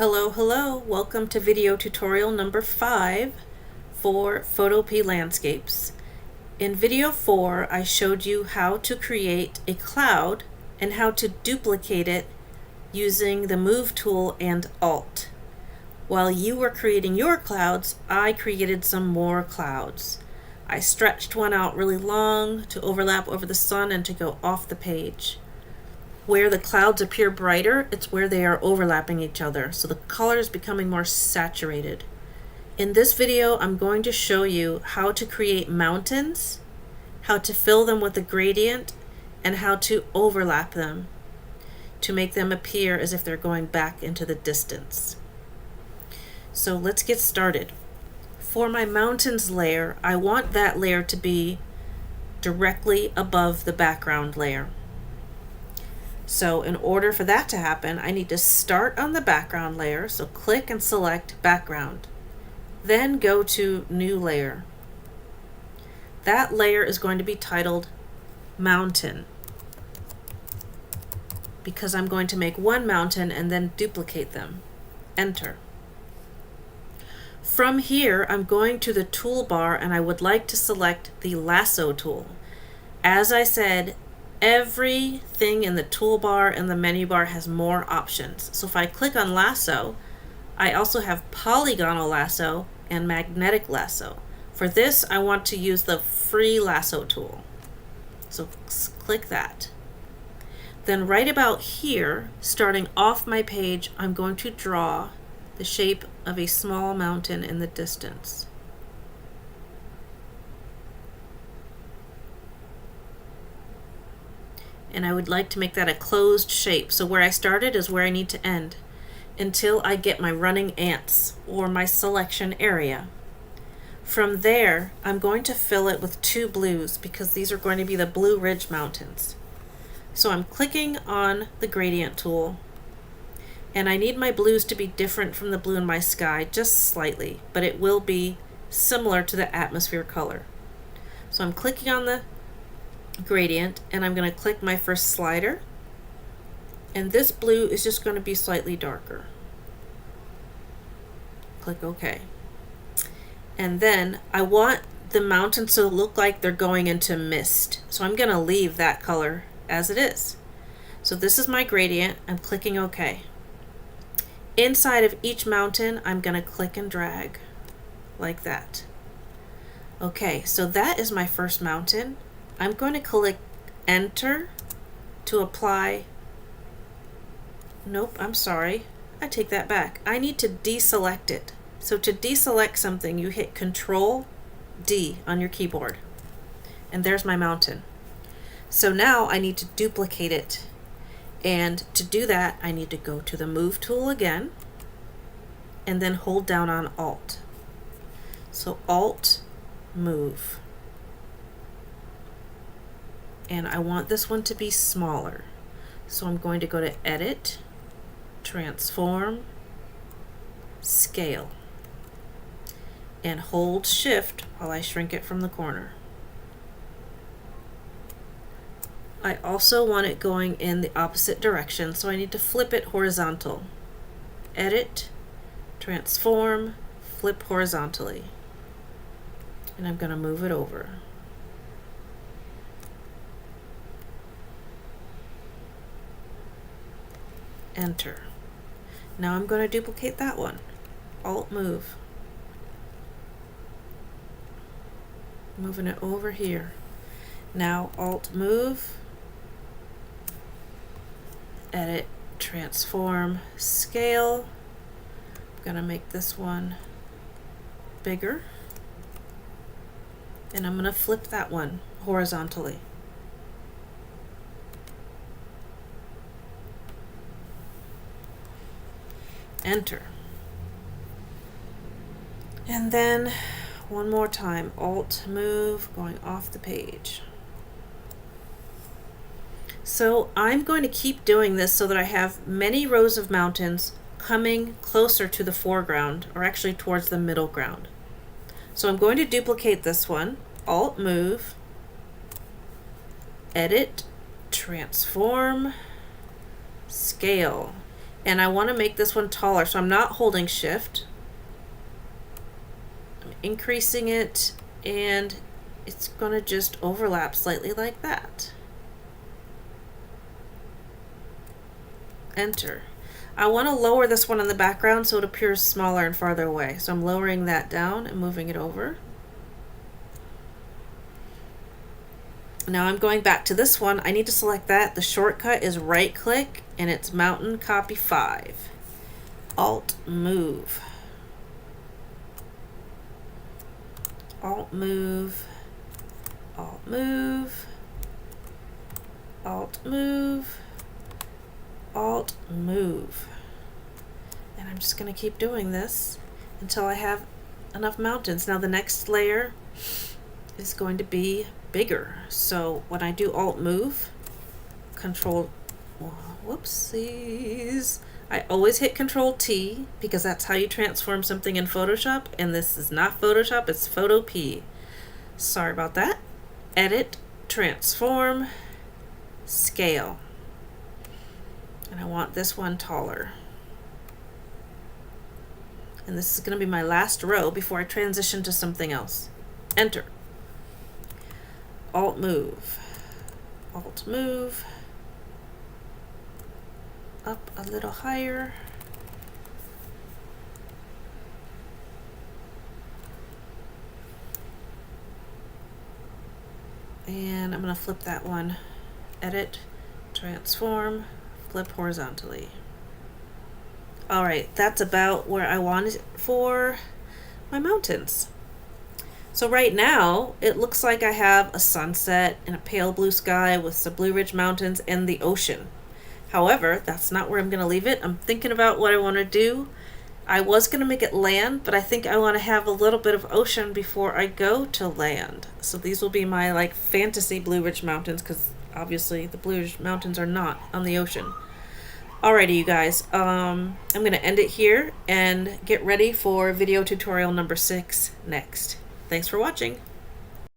Hello, welcome to video tutorial number 5 for Photopea landscapes. In video 4, I showed you how to create a cloud and how to duplicate it using the Move tool and Alt. While you were creating your clouds, I created some more clouds. I stretched one out really long to overlap over the sun and to go off the page. Where the clouds appear brighter, it's where they are overlapping each other, so the color is becoming more saturated. In this video, I'm going to show you how to create mountains, how to fill them with a gradient, and how to overlap them to make them appear as if they're going back into the distance. So let's get started. For my mountains layer, I want that layer to be directly above the background layer. So in order for that to happen, I need to start on the background layer, so click and select background. Then go to new layer. That layer is going to be titled mountain because I'm going to make one mountain and then duplicate them. Enter. From here, I'm going to the toolbar and I would like to select the Lasso tool. As I said, everything in the toolbar and the menu bar has more options. So if I click on Lasso, I also have polygonal lasso and magnetic lasso. For this, I want to use the free lasso tool. So click that. Then right about here, starting off my page, I'm going to draw the shape of a small mountain in the distance. And I would like to make that a closed shape. So where I started is where I need to end until I get my running ants or my selection area. From there, I'm going to fill it with 2 blues because these are going to be the Blue Ridge Mountains. So I'm clicking on the gradient tool and I need my blues to be different from the blue in my sky just slightly, but it will be similar to the atmosphere color. So I'm clicking on the gradient and I'm going to click my first slider, and this blue is just going to be slightly darker. Click OK. And then I want the mountains to look like they're going into mist, so I'm going to leave that color as it is. So this is my gradient. I'm clicking OK. Inside of each mountain, I'm going to click and drag like that. Okay, so that is my first mountain. I'm going to click enter to apply. Nope, I'm sorry. I take that back. I need to deselect it. So to deselect something, you hit Control D on your keyboard. And there's my mountain. So now I need to duplicate it. And to do that, I need to go to the Move tool again and then hold down on Alt. So Alt, Move. And I want this one to be smaller. So I'm going to go to Edit, Transform, Scale, and hold Shift while I shrink it from the corner. I also want it going in the opposite direction, so I need to flip it horizontal. Edit, Transform, Flip horizontally. And I'm going to move it over. Enter. Now I'm going to duplicate that one. Alt move. Moving it over here. Now Alt move. Edit, transform, scale. I'm going to make this one bigger. And I'm going to flip that one horizontally. Enter. And then one more time, Alt move, going off the page. So I'm going to keep doing this so that I have many rows of mountains coming closer to the foreground, or actually towards the middle ground. So I'm going to duplicate this one, Alt move, Edit, Transform, Scale. And I want to make this one taller, so I'm not holding shift. I'm increasing it, and it's going to just overlap slightly like that. Enter. I want to lower this one in the background so it appears smaller and farther away. So I'm lowering that down and moving it over. Now I'm going back to this one. I need to select that. The shortcut is right click and it's Mountain Copy 5. Alt move. Alt move. Alt move. Alt move. Alt move. And I'm just going to keep doing this until I have enough mountains. Now the next layer is going to be bigger. So when I do Alt move, whoopsies. I always hit Control T because that's how you transform something in Photoshop, and this is not Photoshop, it's Photopea. Sorry about that. Edit, transform, scale. And I want this one taller. And this is going to be my last row before I transition to something else. Enter. Alt move. Alt move. Up a little higher. And I'm going to flip that one. Edit, transform, flip horizontally. Alright, that's about where I want it for my mountains. So right now, it looks like I have a sunset and a pale blue sky with some Blue Ridge Mountains and the ocean. However, that's not where I'm going to leave it. I'm thinking about what I want to do. I was going to make it land, but I think I want to have a little bit of ocean before I go to land. So these will be my like fantasy Blue Ridge Mountains, because obviously the Blue Ridge Mountains are not on the ocean. Alrighty, you guys, I'm going to end it here and get ready for video tutorial number 6 next. Thanks for watching.